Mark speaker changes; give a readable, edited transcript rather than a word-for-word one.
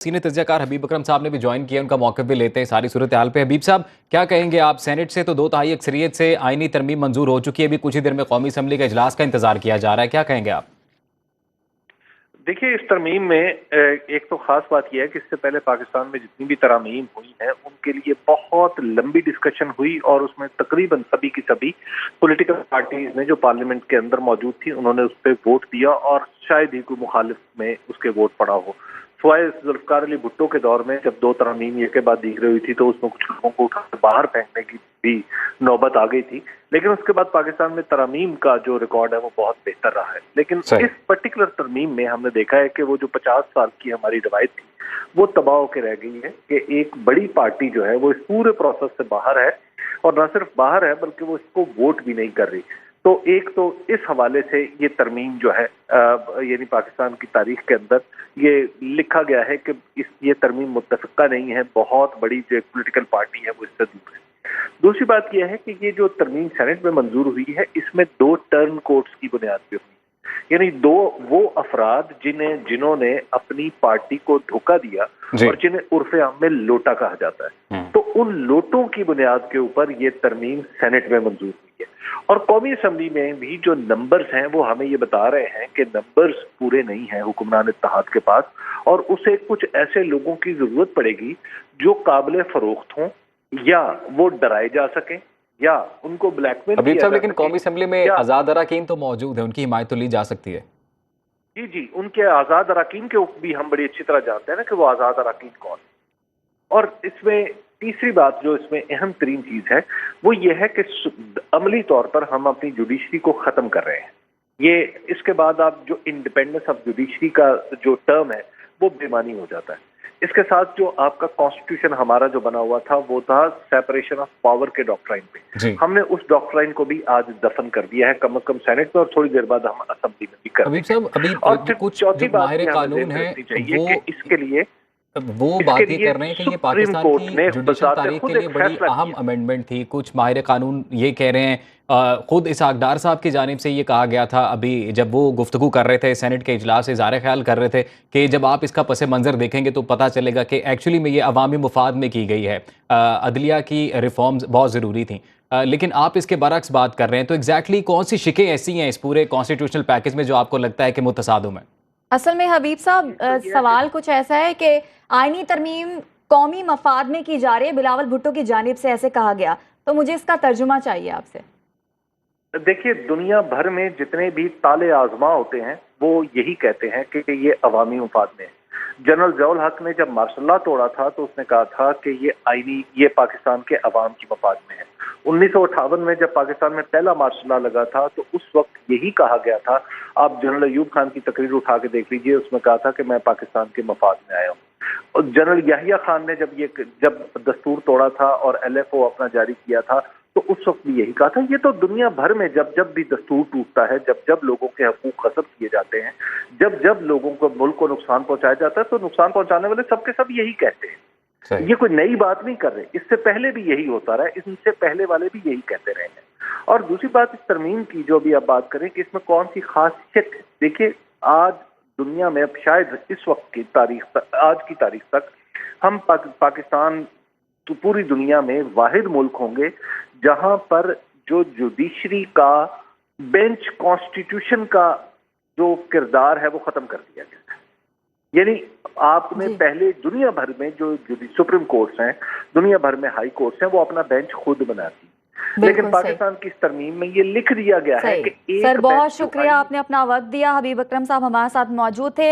Speaker 1: Senior तज्ज़ियाकार हबीब अकरम साहब ने भी ज्वाइन किया, उनका मौक़िफ़ भी लेते हैं सारी सूरत हाल पे। हबीब साहब, क्या कहेंगे आप? सेनेट से तो 2/3 अक्सरियत से आईनी तरमीम मंजूर हो चुकी है, अभी कुछ ही देर में कौमी असम्बली का इजलास का इंतजार किया जा रहा है, क्या कहेंगे आप?
Speaker 2: देखिए, इस तरमीम में एक तो खास बात यह है कि इससे पहले पाकिस्तान में जितनी भी तरामीम हुई हैं उनके लिए बहुत लंबी डिस्कशन हुई और उसमें तकरीबन सभी की सभी पॉलिटिकल पार्टीज ने जो पार्लियामेंट के अंदर मौजूद थी उन्होंने उस पर वोट दिया और शायद ही कोई मुखालिफ में उसके वोट पड़ा हो। सवाए जुल्फकार अली भुट्टो के दौर में जब दो तरामीम एक के बाद दीगरे हुई थी तो उसमें कुछ लोगों को उठा बाहर फेंकने की भी नौबत आ गई थी, लेकिन उसके बाद पाकिस्तान में तरामीम का जो रिकॉर्ड है वो बहुत बेहतर रहा है। लेकिन इस पर्टिकुलर तरमीम में हमने देखा है कि वो जो 50 साल की हमारी रवायत थी वो तबाह होकर रह गई है कि एक बड़ी पार्टी जो है वो इस पूरे प्रोसेस से बाहर है और न सिर्फ बाहर है बल्कि वो इसको वोट भी नहीं कर रही। तो एक तो इस हवाले से ये तरमीम जो है यानी पाकिस्तान की तारीख के अंदर ये लिखा गया है कि ये तरमीम मुत्तफ़िका नहीं है, बहुत बड़ी जो एक पोलिटिकल पार्टी है वो इससे दूर है। दूसरी बात यह है कि ये जो तरमीम सेनेट में मंजूर हुई है इसमें 2 टर्न कोर्ट्स की बुनियाद पे हुई, यानी 2 वो अफराद जिन्होंने अपनी पार्टी को धोखा दिया और जिन्हें उर्फे आम में लोटा कहा जाता है, तो उन लोटों की बुनियाद के ऊपर ये तरमीम सेनेट में मंजूर हुई है। और कौमी असम्बली में भी जो नंबर्स हैं वो हमें ये बता रहे हैं कि नंबर्स पूरे नहीं हैं हुक्मरान इत्तेहाद के पास और उसे कुछ ऐसे लोगों की जरूरत पड़ेगी जो काबिल फरोख्त हों या वो डराए जा सकें या उनको ब्लैकमेल किया जा सके।
Speaker 1: लेकिन कौमी असम्बली में आज़ाद अराकीन तो मौजूद है, उनकी हिमायत तो ली जा सकती है।
Speaker 2: जी, उनके आज़ाद अराकीन के भी हम बड़ी अच्छी तरह जानते हैं ना कि वो आज़ाद अराकीन कौन। और इसमें तीसरी बात जो इसमें अहम तरीन चीज है वो ये है कि अमली तौर पर हम अपनी जुडिशरी को खत्म कर रहे हैं। ये इसके बाद आप जो इंडिपेंडेंस ऑफ जुडिशरी का जो टर्म है वो बेमानी हो जाता है। इसके साथ जो आपका कॉन्स्टिट्यूशन हमारा जो बना हुआ था वो था सेपरेशन ऑफ पावर के डॉक्ट्राइन पे, हमने उस डॉक्ट्राइन को भी आज दफन कर दिया है, कम से कम सेनेट में और थोड़ी देर बाद हम असेंबली में भी कर देंगे। और फिर
Speaker 1: कुछ
Speaker 2: चौथी बात
Speaker 1: कानून है
Speaker 2: चाहिए कि इसके लिए
Speaker 1: वो बात ये कर रहे हैं कि ये पाकिस्तान की जुडिशल तारीख के लिए बड़ी अहम अमेंडमेंट थी। कुछ माहिर कानून ये कह रहे हैं, खुद इसहाकडार साहब की जानिब से ये कहा गया था अभी जब वो गुफ्तगू कर रहे थे सेनेट के इजलास से, इज़हार ख्याल कर रहे थे कि जब आप इसका पस मंज़र देखेंगे तो पता चलेगा कि एक्चुअली में ये अवामी मुफाद में की गई है, अदलिया की रिफॉर्म्स बहुत ज़रूरी थी। लेकिन आप इसके बरक्स बात कर रहे हैं, तो एग्जैक्टली कौन सी शिकें ऐसी हैं इस पूरे कॉन्स्टिट्यूशनल पैकेज में जो आपको लगता है कि मुतसादम है?
Speaker 3: असल में हबीब साहब, सवाल कुछ ऐसा है कि आईनी तरमीम कौमी मफाद में की जा रही है, बिलावल भुट्टो की जानिब से ऐसे कहा गया, तो मुझे इसका तर्जुमा चाहिए आपसे।
Speaker 2: देखिए, दुनिया भर में जितने भी ताले आजमा होते हैं वो यही कहते हैं कि ये अवामी मफाद में है। जनरल ज़ियाउल हक ने जब मार्शल लॉ तोड़ा था तो उसने कहा था कि ये पाकिस्तान के अवाम की मफाद में है। 1958 में जब पाकिस्तान में पहला मार्शल लॉ लगा था तो उस वक्त यही कहा गया था। आप जनरल अयूब खान की तकरीर उठा के देख लीजिए, उसमें कहा था कि मैं पाकिस्तान के मफाद में आया हूँ। और जनरल याहिया खान ने जब दस्तूर तोड़ा था और LFO अपना जारी किया था तो उस वक्त भी यही कहा था। ये तो दुनिया भर में जब जब भी दस्तूर टूटता है, जब जब लोगों के हकूक गस्ब किए जाते हैं, जब जब लोगों को मुल्क को नुकसान पहुंचाया जाता है तो नुकसान पहुंचाने वाले सबके सब यही कहते हैं। ये कोई नई बात नहीं कर रहे, इससे पहले भी यही होता रहा है, इससे पहले वाले भी यही कहते रहे हैं। और दूसरी बात इस तरमीम की जो भी आप बात करें कि इसमें कौन सी खासियत है। देखिए, आज दुनिया में अब शायद इस वक्त की तारीख तक, आज की तारीख तक हम पाकिस्तान तो पूरी दुनिया में वाहिद मुल्क होंगे जहां पर जो जुडिशरी का बेंच कॉन्स्टिट्यूशन का जो किरदार है वो खत्म कर दिया गया है। यानी आपने पहले दुनिया भर में जो सुप्रीम कोर्ट्स हैं, दुनिया भर में हाई कोर्ट्स हैं, वो अपना बेंच खुद बनाती, लेकिन पाकिस्तान की इस तरमीम में ये लिख दिया गया है कि
Speaker 3: सर, बहुत शुक्रिया, आपने अपना वक्त दिया। हबीब अकरम साहब हमारे साथ मौजूद थे।